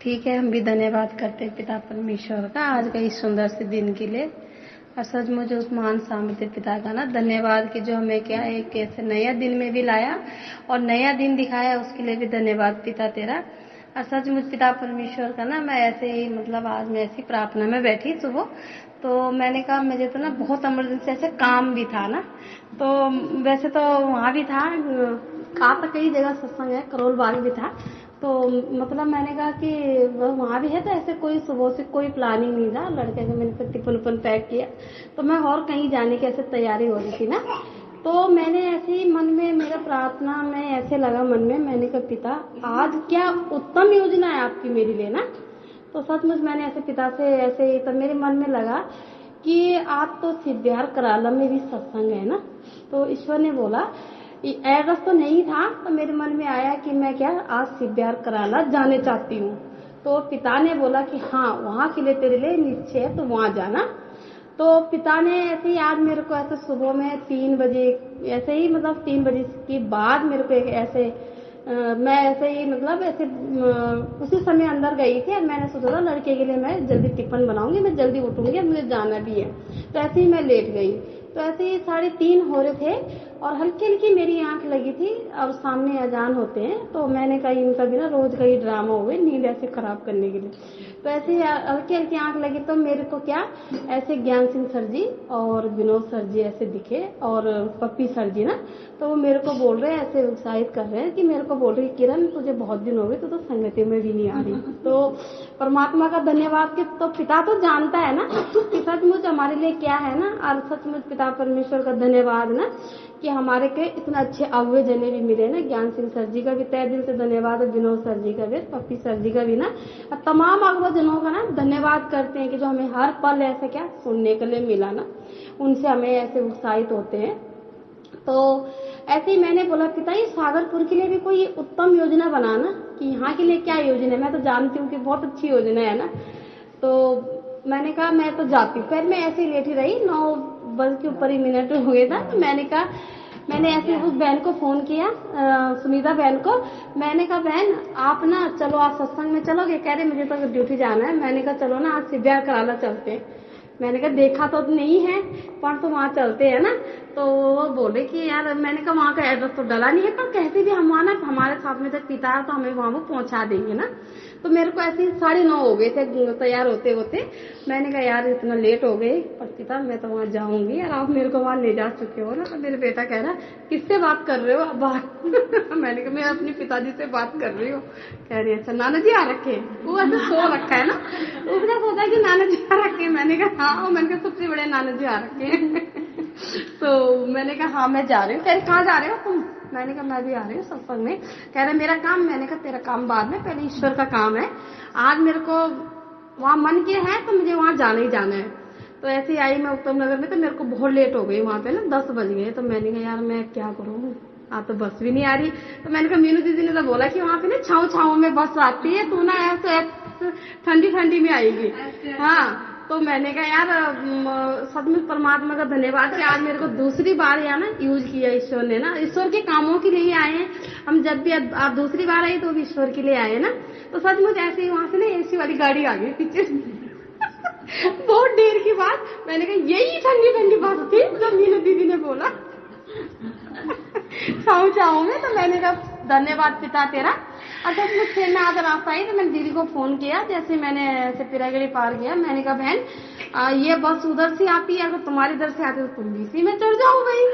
ठीक है, हम भी धन्यवाद करते हैं पिता परमेश्वर का आज का इस सुंदर से दिन के लिए। और सचमुच उस महान सामर्थ्य पिता का ना धन्यवाद कि जो हमें क्या है एक ऐसे नया दिन में भी लाया और नया दिन दिखाया, उसके लिए भी धन्यवाद पिता तेरा। और सचमुच पिता परमेश्वर का ना मैं ऐसे ही मतलब आज मैं ऐसी प्रार्थना में बैठी सुबह, तो मैंने कहा मुझे तो ना बहुत इमरजेंसी ऐसे काम भी था ना, तो वैसे तो वहाँ भी था, कहा था कई जगह सत्संग है, करोल बाग भी था, तो मतलब मैंने कहा कि वहाँ भी है, तो ऐसे कोई सुबह से कोई प्लानिंग नहीं था लड़के का, मैंने फिर टिफिन उफिन पैक किया, तो मैं और कहीं जाने की ऐसे तैयारी हो रही थी ना, तो मैंने ऐसे ही मन में मेरा प्रार्थना में ऐसे लगा मन में, मैंने कहा पिता आज क्या उत्तम योजना है आपकी मेरे लिए ना। तो सचमुच मैंने ऐसे पिता से ऐसे ही तब मेरे मन में लगा कि आज तो सिद्धिहार कराला में भी सत्संग है ना, तो ईश्वर ने बोला एड्रेस तो नहीं था, तो मेरे मन में आया कि मैं क्या आज सिद्धिहार कराला जाने चाहती हूँ। तो पिता ने बोला कि हाँ वहाँ के लिए तेरे लिए निश्चय है, तो वहाँ जाना। तो पिता ने ऐसे ही आज मेरे को ऐसे सुबह में 3 बजे ऐसे ही मतलब 3 बजे के बाद मेरे को एक ऐसे मैं ऐसे ही मतलब ऐसे उसी समय अंदर गई थी और मैंने सोचा था लड़के के लिए मैं जल्दी टिफिन बनाऊंगी, मैं जल्दी उठूंगी, मुझे जाना भी है, तो ऐसे ही मैं लेट गई। तो ऐसे ही 3:30 हो रहे थे और हल्की हल्की मेरी आंख लगी थी और सामने अजान होते हैं, तो मैंने कहा इनका भी ना रोज का ही ड्रामा हुए नींद ऐसे खराब करने के लिए, तो ऐसे ही हल्की हल्की आंख लगी, तो मेरे को क्या ऐसे ज्ञान सिंह सर जी और विनोद सर जी ऐसे दिखे और पप्पी सर जी ना, तो वो मेरे को बोल रहे हैं ऐसे उत्साहित कर रहे हैं कि मेरे को बोल रही किरण तुझे बहुत दिन हो गए, तो संगति में भी नहीं आ रही। तो परमात्मा का धन्यवाद कि तो पिता तो जानता है ना कि सचमुच हमारे लिए क्या है ना, और सचमुच पिता परमेश्वर का धन्यवाद ना कि हमारे के इतना अच्छे अव्य जने भी मिले ना, ज्ञान सिंह सर जी का भी तहे दिल से धन्यवाद, विनोद सर जी का भी, पप्पी सर जी का भी ना, और तमाम अव्य जनों का ना धन्यवाद करते हैं कि जो हमें हर पल ऐसे क्या सुनने के लिए मिला ना, उनसे हमें ऐसे उत्साहित होते हैं। तो ऐसे ही मैंने बोला पिता ये सागरपुर के लिए भी कोई उत्तम योजना बनाना कि यहाँ के लिए क्या योजना है, मैं तो जानती हूँ कि बहुत अच्छी योजना है ना। तो मैंने कहा मैं तो जाती हूँ, फिर मैं ऐसे ही लेटी रही, 9 बज के ऊपर ही मिनट हो गए था, तो मैंने कहा मैंने ऐसे उस बहन को फोन किया सुनीता बहन को, मैंने कहा बहन आप ना चलो आप सत्संग में चलोगे, कह रहे मुझे तो ड्यूटी जाना है, मैंने कहा चलो ना आज सिद्धिहार कराला चलते हैं, मैंने कहा देखा तो नहीं है पर तो वहाँ चलते हैं ना। तो वो बोले कि यार मैंने कहा वहाँ का एड्रेस तो डला नहीं है, पर कहते भी हम आना हमारे साथ में जब पिता है तो हमें वहाँ वो पहुँचा देंगे ना। तो मेरे को ऐसे ही 9:30 हो गए थे तैयार होते होते, मैंने कहा यार इतना लेट हो गए पर पिता मैं तो वहाँ जाऊंगी, यार आप मेरे को वहाँ ले जा चुके हो ना। तो मेरे बेटा कह रहा किससे बात कर रहे हो अब बात मैंने कहा मैं अपने पिताजी से बात कर रही हूँ। कह रही अच्छा नाना जी आ रखे, वो ऐसे सो रखा है ना, उसने सोचा कि नाना जी आ रखे, मैंने कहा हाँ, मैंने कहा सबसे बड़े नाना जी आ रखे तो मैंने कहा हाँ मैं जा रही हूँ, कह रही कहाँ जा रहे हो तुम, मैंने कहा मैं भी आ रही हूँ सत्संग में, कह रहे मेरा काम, मैंने कहा तेरा काम बाद में, पहले ईश्वर का काम है, आज मेरे को वहाँ मन के है तो मुझे वहाँ जाना ही जाना है। तो ऐसे ही आई मैं उत्तम नगर में, तो मेरे को बहुत लेट हो गई वहाँ पे ना, 10 बज गए, तो मैंने कहा यार मैं क्या करूँ, आज तो बस भी नहीं आ रही। तो मैंने कहा मीनू दीदी ने तो बोला कि वहाँ पे ना छाँव छाँव में बस आती है, तू ना ऐसे ठंडी ठंडी में आएगी। हाँ, तो मैंने कहा यार सचमुच परमात्मा का धन्यवाद कि आज मेरे को दूसरी बार यहाँ ना यूज किया ईश्वर ने ना, ईश्वर के कामों के लिए आए हैं हम, जब भी आप दूसरी बार आई तो भी ईश्वर के लिए आए ना। तो सचमुच ऐसे ही वहां से ना एसी वाली गाड़ी आ गई पीछे बहुत देर की बात, मैंने कहा यही ठंडी ठंडी बात थी जो मीनू दीदी ने बोला चाहूँ में। तो मैंने कहा धन्यवाद पिता तेरा। अच्छा मुझसे मैं आज रास्ता आई तो मैंने दीदी को फोन किया, जैसे मैंने ऐसे पिरागढ़ी पार किया, मैंने कहा बहन ये बस उधर से आती है, अगर तुम्हारी इधर से आती तो तुम भी इसी में चढ़ जाओ भाई।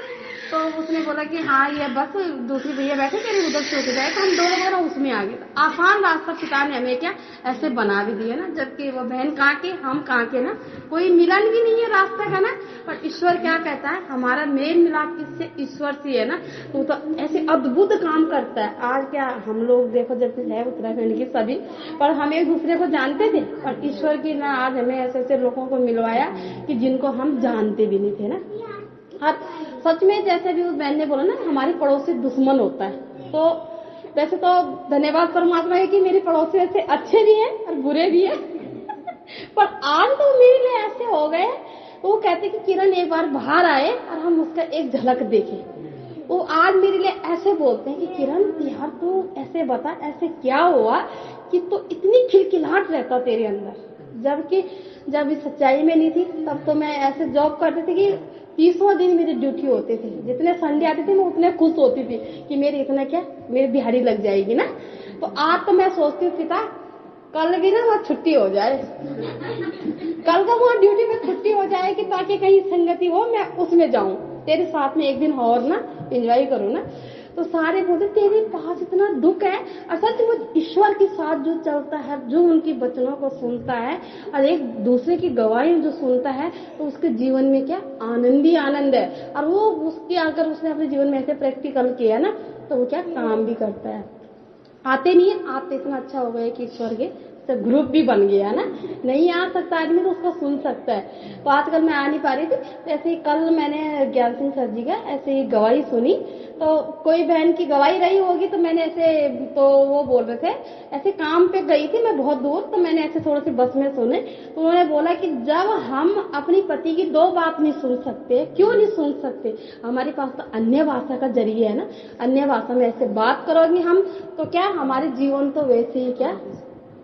तो उसने बोला कि हाँ ये बस दूसरी भैया बैठे तेरे उधर से होके जाए, तो हम दोनों बहनों उसमें आ गए। तो आसान रास्ता पिता ने हमें क्या ऐसे बना भी दिया ना, जबकि वो बहन कहाँ के हम कहाँ के ना, कोई मिलन भी नहीं है रास्ते का ना, पर ईश्वर क्या कहता है हमारा मेल मिलाप किससे, ईश्वर से है ना, तो ऐसे अद्भुत काम करता है। आज क्या हम लोग देखो जब है उत्तराखंड की सभी, पर हम एक दूसरे को जानते थे, पर ईश्वर की ना आज हमें ऐसे ऐसे लोगों को मिलवाया कि जिनको हम जानते भी नहीं थे ना। और सच में जैसे भी उस बहन ने बोला ना हमारी पड़ोसी दुश्मन होता है, तो वैसे तो धन्यवाद परमात्मा है कि मेरे पड़ोसी ऐसे अच्छे भी हैं और बुरे भी हैं पर आज तो मेरे लिए ऐसे हो गए, वो कहते कि किरण एक बार बाहर आए और हम उसका एक झलक देखें। वो आज मेरे लिए ऐसे बोलते हैं कि किरण यार तू ऐसे बता ऐसे क्या हुआ कि तो इतनी खिलखिलाहट रहता तेरे अंदर, जबकि जब इस सच्चाई में नहीं थी तब तो मैं ऐसे जॉब करती थी कि 30वां दिन मेरी ड्यूटी होते थे, जितने संडे आते थे मैं उतने खुश होती थी कि मेरी इतना क्या मेरी दिहाड़ी लग जाएगी ना। तो आज तो मैं सोचती हूँ पिता कल भी ना वहाँ छुट्टी हो जाए, कल का वहाँ ड्यूटी में छुट्टी हो जाए कि ताकि कहीं संगति हो मैं उसमें जाऊं, तेरे साथ में एक दिन और ना एंजॉय करूं ना। तो सारे बोलते तेरे पास इतना दुख है, और सच वो ईश्वर के साथ जो चलता है, जो उनकी वचनों को सुनता है और एक दूसरे की गवाही जो सुनता है, तो उसके जीवन में क्या आनंद ही आनंद है। और वो उसकी अगर उसने अपने जीवन में ऐसे प्रैक्टिकल किया ना तो वो क्या काम भी करता है। आते नहीं है, आते इतना अच्छा हो गया कि ईश्वर के तो ग्रुप भी बन गया ना, नहीं आ सकता आदमी तो उसको सुन सकता है। तो आजकल मैं आ नहीं पा रही थी, तो ऐसे ही कल मैंने ज्ञान सिंह सर जी का ऐसे ही गवाही सुनी, तो कोई बहन की गवाही रही होगी, तो मैंने ऐसे, तो वो बोल रहे थे ऐसे काम पे गई थी मैं बहुत दूर, तो मैंने ऐसे थोड़ी सी बस में सुने, तो उन्होंने बोला कि जब हम अपनी पति की 2 बात नहीं सुन सकते, क्यों नहीं सुन सकते, हमारे पास तो अन्य भाषा का जरिए है ना, अन्य भाषा में ऐसे बात करोगे हम तो क्या हमारे जीवन तो वैसे ही क्या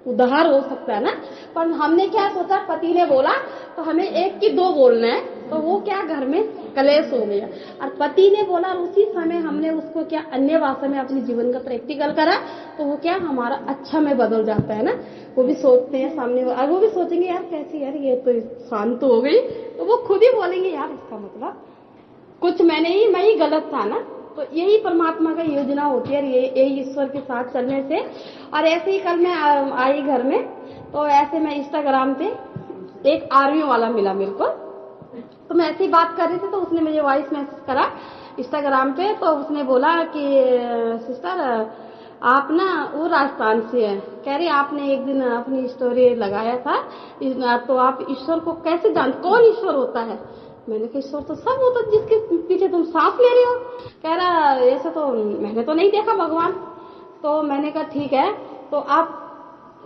उद्धार हो सकता है ना। पर हमने क्या सोचा, पति ने बोला तो हमें 1 की 2 बोलना है, तो वो क्या घर में कलेश हो गया। और पति ने बोला और उसी समय हमने उसको क्या अन्य भाषा में अपने जीवन का प्रैक्टिकल करा, तो वो क्या हमारा अच्छा में बदल जाता है ना। वो भी सोचते हैं सामने, और वो भी सोचेंगे यार कैसी यार ये तो शांत हो गई, तो वो खुद ही बोलेंगे यार इसका मतलब कुछ मैं ही गलत था ना। तो यही परमात्मा का योजना होती है, यही ईश्वर के साथ चलने से। और ऐसे ही कल मैं आई घर में, तो ऐसे मैं इंस्टाग्राम पे एक आर्मी वाला मिला मेरे को, तो मैं ऐसी बात कर रही थी, तो उसने मुझे वॉइस मैसेज करा इंस्टाग्राम पे, तो उसने बोला कि सिस्टर आप ना वो राजस्थान से है, कह रही आपने एक दिन अपनी स्टोरी लगाया था, तो आप ईश्वर को कैसे जानते, कौन ईश्वर होता है। मैंने कहा ईश्वर तो सब होता जिसके पीछे तुम सांस ले रहे हो। कह रहा ऐसा तो मैंने तो नहीं देखा भगवान। तो मैंने कहा ठीक है, तो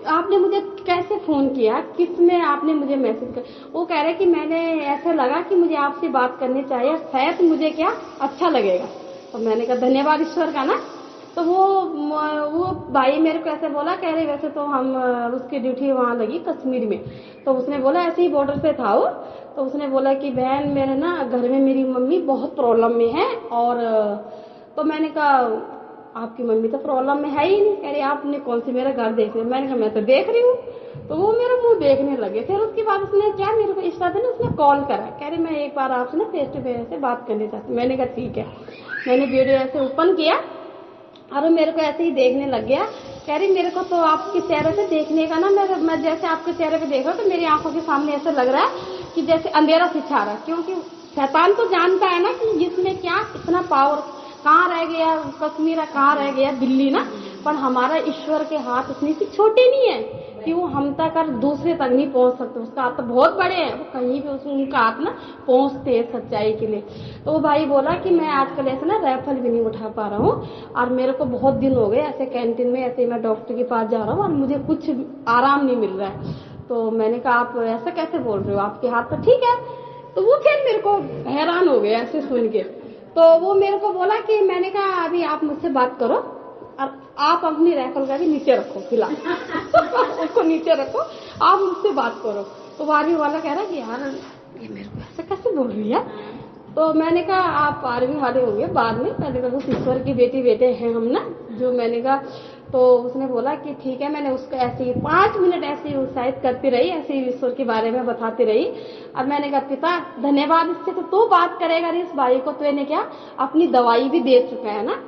आपने मुझे कैसे फोन किया, किसमें आपने मुझे मैसेज किया। वो कह रहे कि मैंने ऐसे लगा कि मुझे आपसे बात करनी चाहिए, शायद मुझे क्या अच्छा लगेगा। तो मैंने कहा धन्यवाद ईश्वर का ना। तो वो भाई मेरे को ऐसे बोला, कह रहे वैसे तो हम उसकी ड्यूटी वहां लगी कश्मीर में, तो उसने बोला ऐसे ही बॉर्डर पे था वो, तो उसने बोला कि बहन मेरे ना घर में मेरी मम्मी बहुत प्रॉब्लम में है, और तो मैंने कहा आपकी मम्मी तो प्रॉब्लम में है ही नहीं। कह रही आपने कौन सी मेरा घर देख रही। मैंने कहा मैं तो देख रही हूँ। तो वो मेरा मुंह देखने लगे। फिर उसके बाद उसने क्या मेरे को इस तरह ना उसने कॉल करा, कह रही मैं एक बार आपसे ना फेस टू फेस से बात करनी चाहती। मैंने कहा ठीक है। मैंने वीडियो ऐसे ओपन किया और मेरे को ऐसे ही देखने लग गया। कह रही मेरे को तो आपके चेहरे पे देखने का ना, मैं जैसे आपके चेहरे पे देख रहा हूँ तो मेरी आंखों के सामने ऐसा लग रहा है कि जैसे अंधेरा सी छा रहा है, क्योंकि शैतान तो जानता है ना कि इसमें क्या इतना पावर, कहाँ रह गया कश्मीर, कहाँ रह गया दिल्ली ना, पर हमारा ईश्वर के हाथ इतनी सी छोटे नहीं है कि वो हम तक और दूसरे तक नहीं पहुंच सकते। उसका हाथ तो बहुत बड़े हैं, वो कहीं भी उनका हाथ ना पहुंचते हैं सच्चाई के लिए। तो वो भाई बोला कि मैं आजकल ऐसे ना राइफल भी नहीं उठा पा रहा हूँ, और मेरे को बहुत दिन हो गए ऐसे कैंटीन में ऐसे मैं डॉक्टर के पास जा रहा हूँ और मुझे कुछ आराम नहीं मिल रहा है। तो मैंने कहा आप ऐसा कैसे बोल रहे हो, आपके हाथ तो ठीक है। तो वो फिर मेरे को हैरान हो गया ऐसे सुन के। तो वो मेरे को बोला कि मैंने कहा अभी आप मुझसे बात करो और आप अपनी राइफल का भी नीचे रखो फिलहाल उसको नीचे रखो, आप मुझसे बात करो। तो आर्मी वाला कह रहा कि यार ये मेरे को ऐसा कैसे बोल रही है। तो मैंने कहा आप आर्मी वाले होंगे बाद में, पहले तो उस ईश्वर की बेटे हैं हम ना जो। मैंने कहा तो उसने बोला कि ठीक है। मैंने उसको ऐसे ही 5 मिनट ऐसे ही उत्साहित करती रही, ऐसे ही ईश्वर के बारे में बताती रही। और मैंने कहा पिता धन्यवाद, इससे तो तू बात करेगा इस भाई को, तो क्या अपनी दवाई भी दे चुका है ना,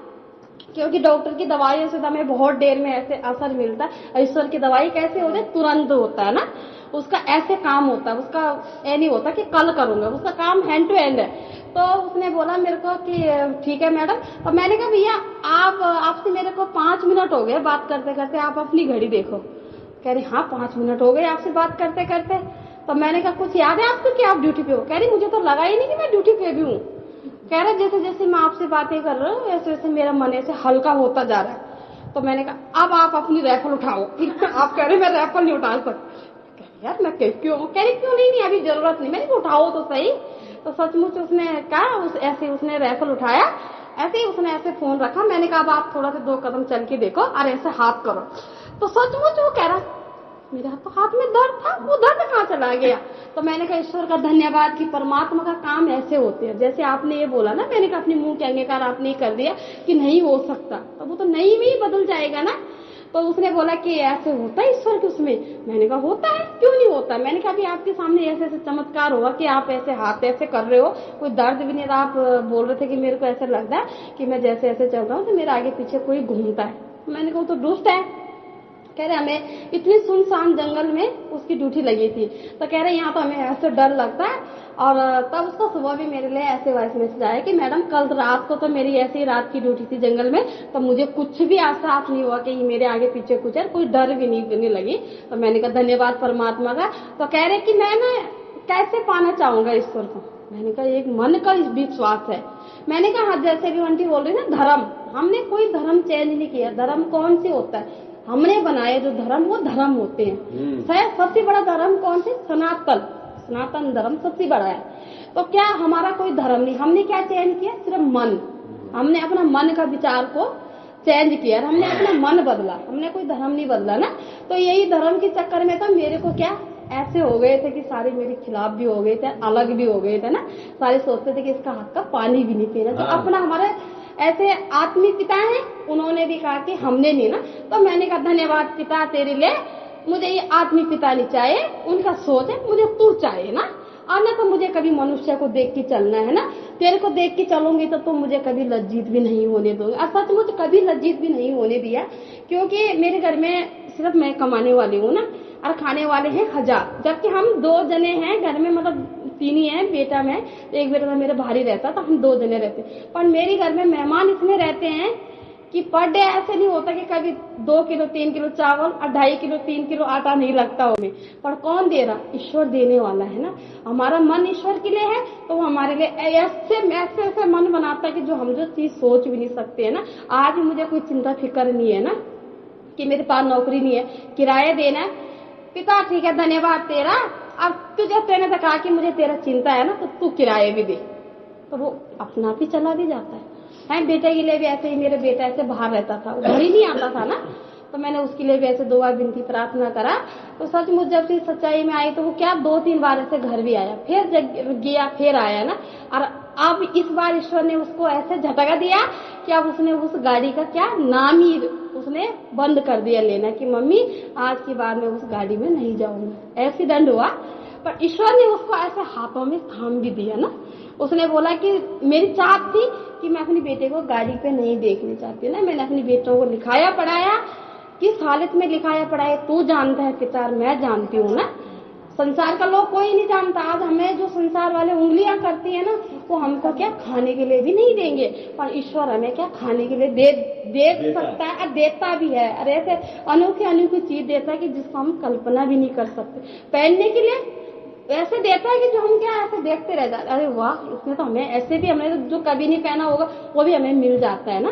क्योंकि डॉक्टर की दवाइयों से हमें बहुत देर में ऐसे असर मिलता है। ईश्वर की दवाई कैसे होती है, तुरंत होता है ना, उसका ऐसे काम होता है, उसका ये नहीं होता कि कल करूंगा, उसका काम हैंड टू हैंड है। तो उसने बोला मेरे को कि ठीक है मैडम। और मैंने कहा भैया आपसे मेरे को 5 मिनट हो गए बात करते करते, आप अपनी घड़ी देखो। कह रही हाँ 5 मिनट हो गए आपसे बात करते करते। तो मैंने कहा कुछ याद है आपको कि आप ड्यूटी पे हो। कह रही मुझे तो लगा ही नहीं कि मैं ड्यूटी पे भी हूँ। कह रहा जैसे जैसे मैं आपसे बातें कर रहा हूँ वैसे वैसे मेरा मन ऐसे हल्का होता जा रहा है। तो मैंने कहा अब आप अपनी राइफल उठाओ आप कह रहे मैं राइफल नहीं उठा सकती। यार मैं क्यों, कह रही क्यों नहीं अभी जरूरत नहीं। मैंने उठाओ तो सही। तो सचमुच उसने कहा ऐसे उसने राइफल उठाया, ऐसे ही उसने ऐसे फोन रखा। मैंने कहा अब आप थोड़ा सा 2 कदम चल के देखो और ऐसे हाथ करो। तो सचमुच वो कह रहा मेरा तो हाथ में दर्द था, वो दर्द कहाँ चला गया। तो मैंने कहा ईश्वर का धन्यवाद कि परमात्मा का काम ऐसे होते हैं। जैसे आपने ये बोला ना, मैंने कहा अपनी मुंह के अंगीकार आपने कर दिया कि नहीं हो सकता, तो वो तो नहीं में ही बदल जाएगा ना। तो उसने बोला कि ऐसे होता है ईश्वर के उसमें। मैंने कहा होता है, क्यों नहीं होता। मैंने कहा अभी आपके सामने ऐसे ऐसे चमत्कार होगा कि आप ऐसे हाथ ऐसे कर रहे हो, कोई दर्द भी नहीं रहा, आप बोल रहे थे कि मेरे को ऐसा लगता है कि मैं जैसे ऐसे चल रहा हूँ तो मेरे आगे पीछे कोई घूमता है। मैंने कहा तो दुष्ट है। कह रहे हमें इतनी सुनसान जंगल में उसकी ड्यूटी लगी थी, तो कह रहे यहाँ तो हमें ऐसे डर लगता है। और तब उसका सुबह भी मेरे लिए ऐसे वॉइस मैसेज आया कि मैडम कल रात को तो मेरी ऐसी रात की ड्यूटी थी जंगल में, तो मुझे कुछ भी एहसास नहीं हुआ कि मेरे आगे पीछे कुछ है, कोई डर भी नहीं लगी। तो मैंने कहा धन्यवाद परमात्मा का। तो कह रहे कि मैं ना कैसे पाना चाहूंगा ईश्वर को। मैंने कहा एक मन का विश्वास है। मैंने कहा जैसे भी आंटी बोल रही ना धर्म, हमने कोई धर्म चेंज नहीं किया। धर्म कौन सी होता है, हमने बनाए जो धर्म वो धर्म होते हैं। शायद सबसे बड़ा धर्म कौन से, सनातन धर्म सबसे बड़ा है। तो क्या हमारा कोई धर्म नहीं, हमने क्या चेंज किया, सिर्फ मन। हमने अपना मन का विचार को चेंज किया, हमने अपना मन बदला, हमने कोई धर्म नहीं बदला ना। तो यही धर्म के चक्कर में तो मेरे को क्या ऐसे हो गए थे कि सारे मेरे खिलाफ भी हो गए थे, अलग भी हो गए थे ना। सारे सोचते थे कि इसका हाथ का पानी भी नहीं पीना। तो अपना हमारे ऐसे आत्मीय पिता हैं, उन्होंने भी कहा कि हमने नहीं ना। तो मैंने कहा धन्यवाद पिता तेरे लिए, मुझे ये आत्मीय पिता नहीं चाहिए, उनका सोच है, मुझे तू चाहिए ना। और ना तो मुझे कभी मनुष्य को देख के चलना है ना, तेरे को देख के चलूंगी तो तुम मुझे कभी लज्जित भी नहीं होने दोगे। और सचमुच कभी लज्जित भी नहीं होने दिया, क्योंकि मेरे घर में सिर्फ मैं कमाने वाली हूँ ना, और खाने वाले हैं 1000, जबकि हम 2 जने हैं घर में, मतलब 3 ही है, बेटा में एक बेटा मेरे भारी रहता, तो हम 2 जने रहते। पर मेरे घर में मेहमान इतने रहते हैं कि पर डे ऐसे नहीं होता कि कभी 2 किलो 3 किलो चावल और 2.5 किलो 3 किलो आटा नहीं लगता हमें। पर कौन दे रहा, ईश्वर देने वाला है ना। हमारा मन ईश्वर के लिए है, तो वो हमारे लिए ऐसे मन बनाता है कि जो चीज सोच भी नहीं सकते है ना। आज मुझे कोई चिंता फिक्र नहीं है ना कि मेरे पास नौकरी नहीं है, किराया देना है। पिता ठीक है धन्यवाद तेरा, अब तुझे तेने तो कहा कि मुझे तेरा चिंता है ना, तो तू किराए भी दे, तो वो अपना भी चला भी जाता है। बेटे के लिए भी ऐसे ही, मेरे बेटा ऐसे बाहर रहता था, वो घर ही नहीं आता था ना, तो मैंने उसके लिए भी ऐसे 2 बार विनती प्रार्थना करा। तो सचमुच जब से सच्चाई में आई तो वो क्या 2-3 बार ऐसे घर भी आया, फिर गया, फिर आया ना। और अब इस बार ईश्वर ने उसको ऐसे झटका दिया कि अब उसने उस गाड़ी का क्या नाम ही उसने बंद कर दिया लेना, कि मम्मी आज के बाद मैं उस गाड़ी में नहीं जाऊंगा। एक्सीडेंट हुआ, पर ईश्वर ने उसको ऐसे हाथों में थाम भी दिया ना। उसने बोला कि मेरी चाहत थी कि मैं अपने बेटे को गाड़ी पे नहीं देखनी चाहती ना। मैंने अपने बेटों को लिखाया पढ़ाया, किस हालत में लिखाया पढ़ाया तू जानता है पिता, मैं जानती हूँ ना। संसार का लोग कोई नहीं जानता। आज हमें जो संसार वाले उंगलियां करती है ना, वो हमको क्या खाने के लिए भी नहीं देंगे, पर ईश्वर हमें क्या खाने के लिए दे सकता है, और देता भी है। अरे ऐसे अनोखी चीज देता है कि जिसको हम कल्पना भी नहीं कर सकते। पहनने के लिए ऐसे देता है कि जो हम क्या ऐसे देखते रह जाते, अरे वाह इसने तो हमें ऐसे भी, हमें जो कभी नहीं पहना होगा वो भी हमें मिल जाता है ना।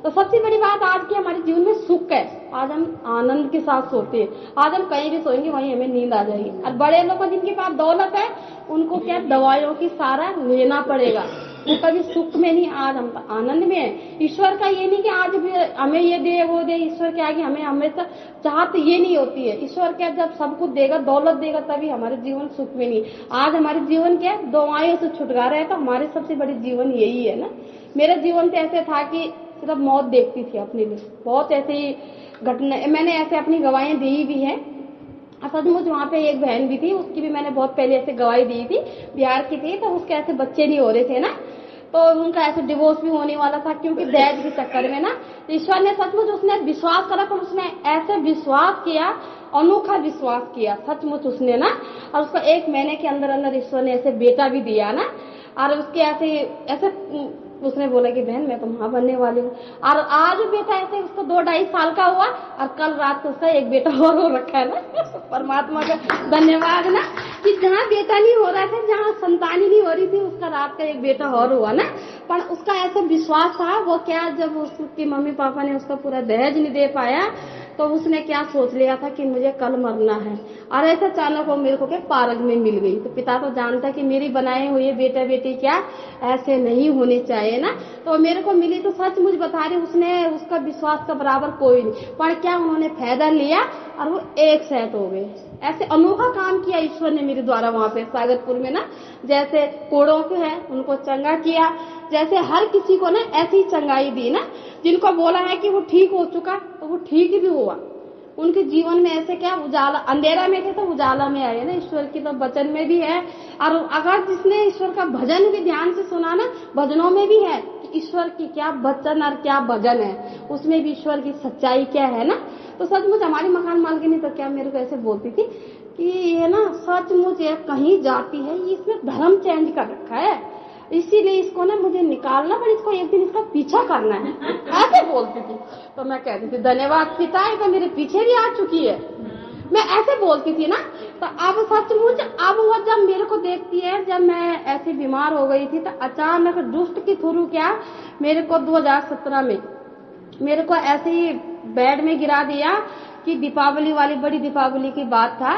तो सबसे बड़ी बात आज की हमारे जीवन में सुख है। आज हम आनंद के साथ सोते हैं, आज हम कहीं भी सोएंगे वहीं हमें नींद आ जाएगी। और बड़े लोग जिनके पास दौलत है उनको क्या दवाइयों की सहारा लेना पड़ेगा, वो कभी सुख में नहीं, आज हम आनंद में है। ईश्वर का ये नहीं कि आज भी हमें ये दे वो दे, ईश्वर के आगे हमें हमेशा चाहत ये नहीं होती है। ईश्वर क्या जब सब कुछ देगा, दौलत देगा, तभी हमारे जीवन सुख में नहीं। आज हमारे जीवन क्या दवाइयों से छुटकारा है, तो हमारे सबसे बड़ी जीवन यही है ना। मेरा जीवन तो ऐसे था कि सिर्फ मौत देखती थी अपने लिए, बहुत ऐसी घटना मैंने ऐसे अपनी गवाहियां दी भी है। सचमुच वहाँ पे एक बहन भी थी, उसकी भी मैंने बहुत पहले ऐसे गवाही दी थी, बिहार की थी, तो उसके ऐसे बच्चे नहीं हो रहे थे ना, तो उनका ऐसे डिवोर्स भी होने वाला था, क्योंकि दहेज के चक्कर में ना। ईश्वर ने सचमुच उसने विश्वास करा, पर उसने ऐसे विश्वास किया, अनोखा विश्वास किया सचमुच उसने ना। और उसको 1 महीने के अंदर अंदर ईश्वर ने ऐसे बेटा भी दिया ना। और उसके ऐसे उसने बोला कि बहन मैं तो मां बनने वाली हूँ। और आज बेटा ऐसे उसको 2-2.5 साल का हुआ, और कल रात को उसका 1 बेटा और हो रखा है ना। परमात्मा का धन्यवाद ना, कि जहाँ बेटा नहीं हो रहा था, जहाँ संतान ही नहीं हो रही थी, उसका रात का 1 बेटा और हुआ ना। पर उसका ऐसा विश्वास था, वो क्या जब उसकी मम्मी पापा ने उसका पूरा दहेज नहीं दे पाया, तो उसने क्या सोच लिया था कि मुझे कल मरना है, और ऐसे अचानक वो मेरे को क्या पार्क में मिल गई। तो पिता तो जानता कि मेरी बनाए हुए बेटा बेटी क्या ऐसे नहीं होने चाहिए ना, तो मेरे को मिली तो सच मुझ बता रही, उसने उसका विश्वास का बराबर कोई नहीं, पर क्या उन्होंने फायदा लिया और वो एक सेट हो गए। ऐसे अनोखा काम किया ईश्वर ने मेरे द्वारा वहां पे सागरपुर में ना, जैसे कोड़ों के है उनको चंगा किया, जैसे हर किसी को ना ऐसी चंगाई दी ना, जिनको बोला है कि वो ठीक हो चुका तो वो ठीक भी हुआ। उनके जीवन में ऐसे क्या उजाला, अंधेरा में थे तो उजाला में आए ना, ईश्वर की तो वचन में भी है। और अगर जिसने ईश्वर का भजन भी ध्यान से सुना ना, भजनों में भी है कि ईश्वर की क्या वचन और क्या भजन है, उसमें भी ईश्वर की सच्चाई क्या है ना। तो सचमुच हमारी मकान मालकिनी तो क्या मेरे को ऐसे बोलती थी कि ये ना सचमुच ये कहीं जाती है, इसमें धर्म चेंज कर रखा है, इसीलिए इसको ना मुझे निकालना, पर इसको एक दिन इसका पीछा करना है, ऐसे बोलती थी। तो मैं कहती थी धन्यवाद पिता, ये तो मेरे पीछे भी आ चुकी है, मैं ऐसे बोलती थी ना। तो अब सचमुच अब वो जब मेरे को देखती है, जब मैं ऐसी बीमार हो गई थी तो अचानक दुष्ट के थ्रू क्या मेरे को 2017 में मेरे को ऐसे ही बेड में गिरा दिया कि दीपावली वाली बड़ी दीपावली की बात था,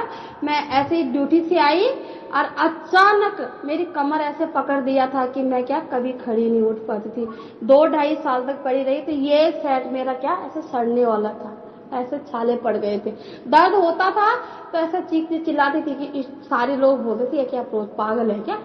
मैं ऐसे ही ड्यूटी से आई और अचानक मेरी कमर ऐसे पकड़ दिया था कि मैं क्या कभी खड़ी नहीं उठ पाती थी, 2-2.5 साल तक पड़ी रही। तो ये सेट मेरा क्या ऐसे सड़ने वाला था, ऐसे छाले पड़ गए थे, दर्द होता था तो ऐसे चीखती चिल्लाती थी कि सारे लोग बोलते थे क्या पागल है क्या,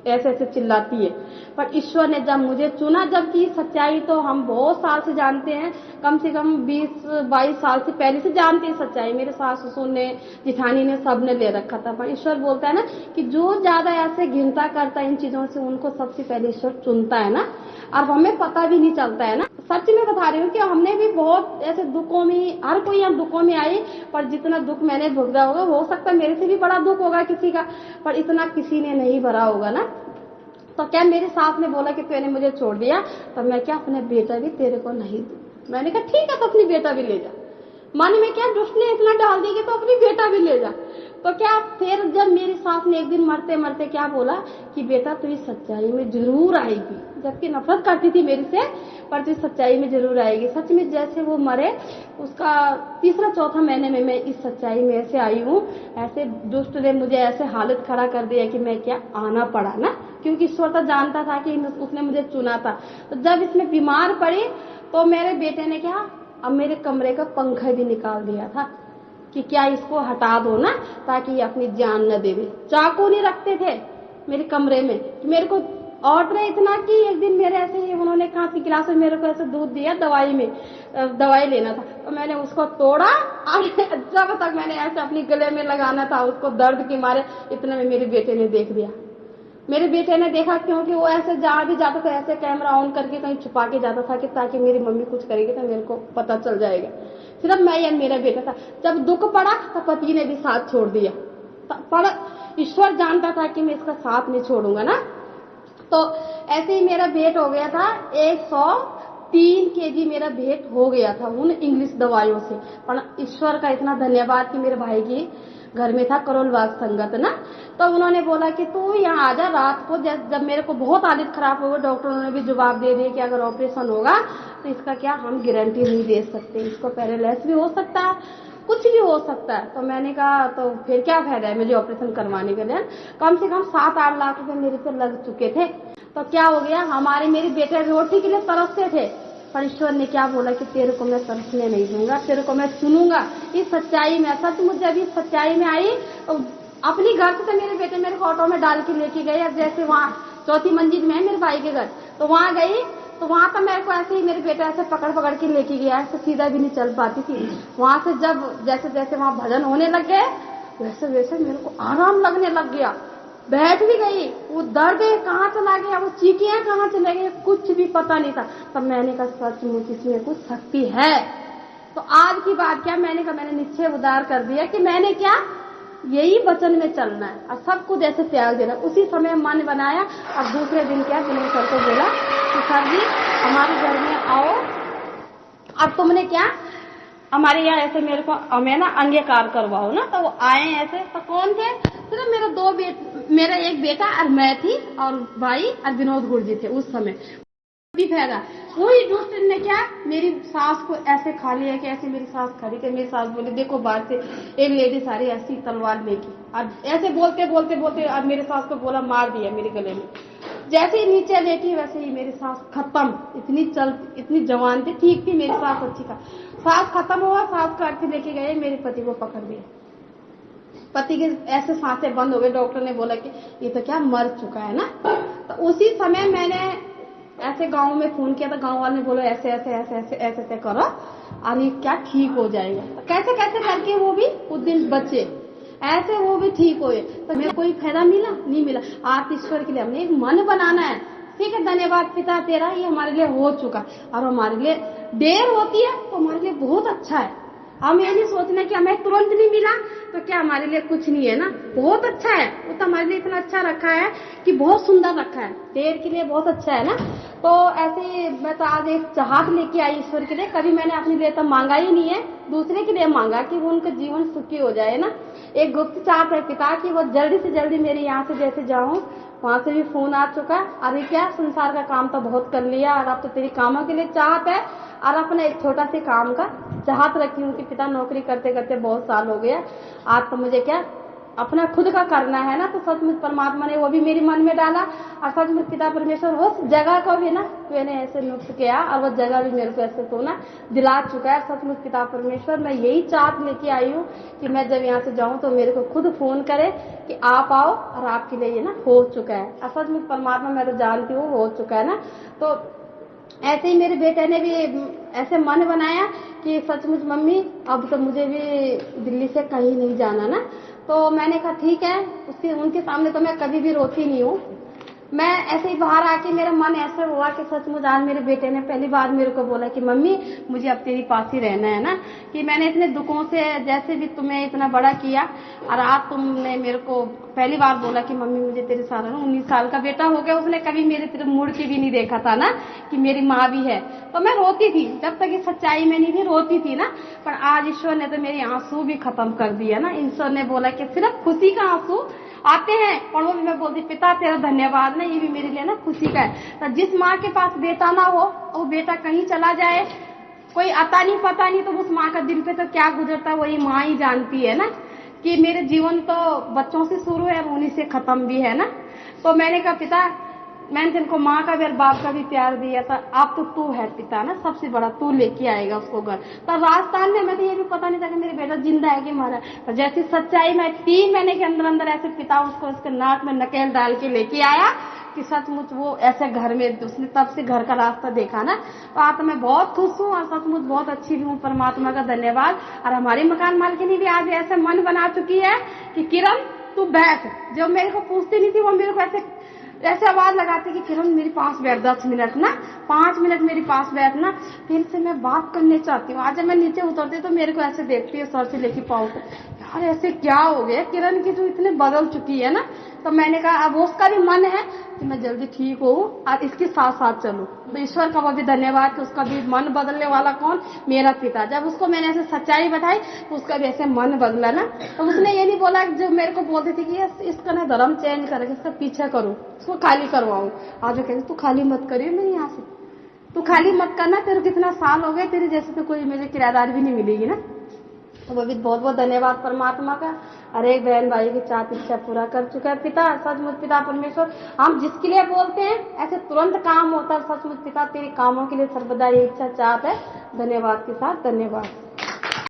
ऐसे ऐसे चिल्लाती है। पर ईश्वर ने जब मुझे चुना, जबकि सच्चाई तो हम बहुत साल से जानते हैं, कम से कम 20-22 साल से पहले से जानते हैं सच्चाई, मेरे सास ससुर ने, जिठानी ने, सबने ले रखा था। पर ईश्वर बोलता है ना कि जो ज्यादा ऐसे घिनता करता है इन चीजों से, उनको सबसे पहले ईश्वर चुनता है ना, और हमें पता भी नहीं चलता है ना। सच में बता रही हूँ कि हमने भी बहुत ऐसे दुखों में, हर कोई यहाँ दुखों में आई, पर जितना दुख मैंने भोगा होगा, हो सकता है मेरे से भी बड़ा दुख होगा किसी का, पर इतना किसी ने नहीं भरा होगा ना। तो क्या मेरे सास ने बोला कि तूने मुझे छोड़ दिया, तो मैं क्या अपने बेटा भी तेरे को नहीं दूं। मैंने कहा ठीक है, तो अपनी बेटा भी ले जा। मन में क्या दुष्ट ने इतना डाल दी कि तो अपनी बेटा भी ले जा। तो क्या फिर जब मेरी सास ने एक दिन मरते मरते क्या बोला कि बेटा तू इस सच्चाई में जरूर आएगी, जबकि नफरत करती थी मेरे से, पर तू सच्चाई में जरूर आएगी। सच में जैसे वो मरे उसका 3-4 महीने में मैं इस सच्चाई में ऐसे आई हूँ। ऐसे दुष्ट ने मुझे ऐसे हालत खड़ा कर दिया कि मैं क्या आना पड़ा ना, क्योंकि ईश्वर तो जानता था कि उसने मुझे चुना था। तो जब इसमें बीमार पड़ी तो मेरे बेटे ने क्या अब मेरे कमरे का पंखा भी निकाल दिया था कि क्या इसको हटा दो ना, ताकि ये अपनी जान न देवे। चाकू नहीं रखते थे मेरे कमरे में, कि मेरे को ऑर्डर इतना कि एक दिन मेरे ऐसे ही उन्होंने कांच की गिलास में मेरे को ऐसे दूध दिया, दवाई लेना था, तो मैंने उसको तोड़ा और जब तक मैंने ऐसे अपनी गले में लगाना था उसको, दर्द के मारे, इतने में मेरे बेटे ने देख दिया। मेरे बेटे ने देखा, क्योंकि वो ऐसे जहां भी जाता था ऐसे कैमरा ऑन करके कहीं छुपा के जाता था कि ताकि मेरी मम्मी कुछ करेगी तो मेरे को पता चल जाएगा। सिर्फ मैं या मेरा बेटा था। जब दुख पड़ा तो पति ने भी साथ छोड़ दिया, पर ईश्वर जानता था कि मैं इसका साथ नहीं छोड़ूंगा ना। तो ऐसे ही मेरा वेट हो गया था 103 kg मेरा वेट हो गया था उन इंग्लिश दवाइयों से। पर ईश्वर का इतना धन्यवाद कि मेरे भाई की घर में था करोलबाग संगत ना, तो उन्होंने बोला कि तू यहाँ आ जा रात को। जब मेरे को बहुत हालत खराब हो गई, डॉक्टरों ने भी जवाब दे दिया कि अगर ऑपरेशन होगा तो इसका क्या हम गारंटी नहीं दे सकते, इसको पैरालाइज भी हो सकता है, कुछ भी हो सकता है। तो मैंने कहा तो फिर क्या फायदा है मुझे ऑपरेशन करवाने के लिए, कम से कम 7-8 लाख रुपए मेरे पे लग चुके थे। तो क्या हो गया, मेरे बेटे रोटी के लिए तरसते थे, पर ईश्वर ने क्या बोला कि तेरे को मैं तरसने नहीं दूंगा, तेरे को मैं सुनूंगा इस सच्चाई में। सचमुच जब इस सच्चाई में आई तो अपनी घर से मेरे बेटे मेरे को ऑटो में डाल के लेके गए, जैसे वहाँ 4थी मंजिल में है मेरे भाई के घर, तो वहाँ गई तो वहां पर मेरे को ऐसे ही मेरे बेटा ऐसे पकड़ के लेके गया, ऐसे सीधा भी नहीं चल पाती थी। वहां से जब जैसे जैसे वहां भजन होने लग गए वैसे वैसे मेरे को आराम लगने लग गया, बैठ भी गई। वो दर्द कहाँ चला गया, वो चीखियां कहाँ चले गई, कुछ भी पता नहीं था। तब मैंने कहा सचमुच इसमें कुछ शक्ति है। तो आज की बात क्या, मैंने कहा मैंने निश्चय उदार कर दिया कि मैंने क्या यही वचन में चलना है और सब कुछ ऐसे त्याग देना। उसी समय मन बनाया और दूसरे दिन क्या विनोद सर को बोला कि सर जी हमारे घर में आओ, अब तुमने क्या हमारे यहाँ ऐसे मेरे को हमें ना अंगीकार करवाओ ना। तो वो आए ऐसे, तो कौन थे, सिर्फ मेरा एक बेटा और मैं थी और भाई और विनोद गुरु जी थे उस समय। भी फायदा। वही दुष्ट ने क्या मेरी सास को ऐसे खा लिया कि ऐसे मेरी सास खड़ी थी। मेरी सास बोली देखो बाहर से एक लेडीज आ रही ऐसी तलवार लेके, और ऐसे बोलते बोलते बोलते और मेरे सास को बोला मार दिया मेरे गले में। जैसे ही नीचे लेटी वैसे ही मेरी सास खत्म। इतनी जवान थी, ठीक थी मेरी सास, अच्छी था। सास खत्म हुआ, सास को अर्थी लेके गए, मेरे पति को पकड़ लिया। पति के ऐसे सांसें बंद हो गए। डॉक्टर ने बोला कि ये तो क्या मर चुका है ना। तो उसी समय मैंने ऐसे गांव में फोन किया था। गांव वाले ने बोला ऐसे ऐसे ऐसे ऐसे ऐसे ऐसे करो और ये क्या ठीक हो जाएगा। तो कैसे कैसे करके वो भी उस दिन बचे, ऐसे वो भी ठीक हुए। तो मेरे कोई फायदा मिला नहीं मिला। आप ईश्वर के लिए हमने एक मन बनाना है। ठीक है, धन्यवाद पिता तेरा, ये हमारे लिए हो चुका। और हमारे लिए देर होती है तो हमारे लिए बहुत अच्छा है। हम ये नहीं सोचना कि हमें तुरंत नहीं मिला तो क्या हमारे लिए कुछ नहीं है ना। बहुत अच्छा है, वो तो हमारे लिए इतना अच्छा रखा है कि बहुत सुंदर रखा है। देर के लिए बहुत अच्छा है ना। तो ऐसे मैं तो आज एक चाहत लेके आई ईश्वर के लिए। कभी मैंने अपने लिए तो मांगा ही नहीं है, दूसरे के लिए मांगा कि वो उनका जीवन सुखी हो जाए ना। एक गुप्त चाहत है पिता की वो जल्दी से जल्दी मेरे यहाँ से जैसे जाऊं। वहां से भी फोन आ चुका। अरे क्या संसार का काम तो बहुत कर लिया और अब तो तेरी कामों के लिए चाहत है। और अपने एक छोटा से काम का चाहत रखी हूँ कि पिता नौकरी करते करते बहुत साल हो गया। आज तो मुझे क्या अपना खुद का करना है ना। तो सचमुच परमात्मा ने वो भी मेरे मन में डाला। और सचमुच पिता परमेश्वर उस जगह को भी ना मैंने ऐसे नियुक्त किया और वो जगह भी मेरे को ऐसे तो ना दिला चुका है। सचमुच पिता परमेश्वर मैं यही चाहत लेके आई हूँ कि मैं जब यहाँ से जाऊँ तो मेरे को खुद फोन करे कि आप आओ। और आपके लिए ये ना हो चुका है। और सचमुच परमात्मा मैं तो जानती हूँ हो चुका है ना। तो ऐसे ही मेरे बेटे ने भी ऐसे मन बनाया कि सचमुच मम्मी अब तो मुझे भी दिल्ली से कहीं नहीं जाना ना। तो मैंने कहा ठीक है। उनके सामने तो मैं कभी भी रोती नहीं हूँ। मैं ऐसे ही बाहर आके मेरा मन ऐसा हुआ कि सचमुच आज मेरे बेटे ने पहली बार मेरे को बोला कि मम्मी मुझे अब तेरी पास ही रहना है ना। कि मैंने इतने दुखों से जैसे भी तुम्हें इतना बड़ा किया और आज तुमने मेरे को पहली बार बोला कि मम्मी मुझे तेरे साथ रहना। 19 साल का बेटा हो गया, उसने कभी मेरे तरफ मुड़ के भी नहीं देखा था ना कि मेरी माँ भी है। तो मैं रोती थी, जब तक ये सच्चाई में नहीं थी रोती थी ना। पर आज ईश्वर ने तो मेरे आंसू भी खत्म कर दिया ना। ईश्वर ने बोला कि सिर्फ खुशी का आंसू आते हैं। और वो भी मैं बोलती पिता तेरा धन्यवाद ना, ये भी मेरे लिए ना खुशी का है। तो जिस माँ के पास बेटा ना हो वो बेटा कहीं चला जाए, कोई आता नहीं पता नहीं, तो उस माँ का दिल पे तो क्या गुजरता वही माँ ही जानती है ना। कि मेरे जीवन तो बच्चों से शुरू है और उन्हीं से खत्म भी है ना। तो मैंने कहा पिता मैंने तुमको माँ का भी और बाप का भी प्यार दिया था। अब तो तू है पिता ना, सबसे बड़ा तू लेके आएगा उसको घर। तो राजस्थान में मैं तो ये भी पता नहीं था कि मेरे बेटा जिंदा है कि मरा है। तो जैसी सच्चाई में 3 महीने के अंदर अंदर ऐसे पिता उसको उसके नाक में नकेल डाल के लेके आया कि सचमुच वो ऐसे घर में उसने तब से घर का रास्ता देखा ना। तो आज तो मैं बहुत खुश हूँ और सचमुच बहुत अच्छी भी हूँ। परमात्मा का धन्यवाद। और हमारी मकान मालकिनी भी आज ऐसे मन बना चुकी है कि किरण तू बैठ। जो मेरे को पूछती नहीं थी वो मेरे को ऐसे आवाज लगाती कि किरण मेरे पास बैठ 10 मिनट ना, 5 मिनट मेरे पास बैठना, फिर से मैं बात करने चाहती हूँ। आज जब मैं नीचे उतरती तो मेरे को ऐसे देखती है सर से लेके पाँव तक, यार ऐसे क्या हो गया किरण की जो इतने बदल चुकी है ना। तो मैंने कहा अब उसका भी मन है कि मैं जल्दी ठीक हूँ और इसके साथ साथ चलूं। तो ईश्वर का वो भी धन्यवाद कि उसका भी मन बदलने वाला कौन, मेरा पिता। जब उसको मैंने ऐसे सच्चाई बताई तो उसका भी ऐसे मन बदला ना। तो उसने ये नहीं बोला जो मेरे को बोलती थी कि इसका ना धर्म चेंज करके इसका पीछा करूं, इसको खाली करवाऊं। आज वो कहती तू खाली मत करियो मेरे यहाँ से, तू खाली मत करना, तेरे कितना साल हो गए, तेरे जैसे तो कोई मुझे किराएदार भी नहीं मिलेगी ना। तो वो भी बहुत बहुत धन्यवाद परमात्मा का। अरे बहन भाई की चाहत इच्छा पूरा कर चुका है पिता। सचमुच पिता परमेश्वर हम जिसके लिए बोलते हैं ऐसे तुरंत काम होता है। सचमुच पिता तेरे कामों के लिए सर्वदा ये इच्छा चाहत है। धन्यवाद के साथ धन्यवाद।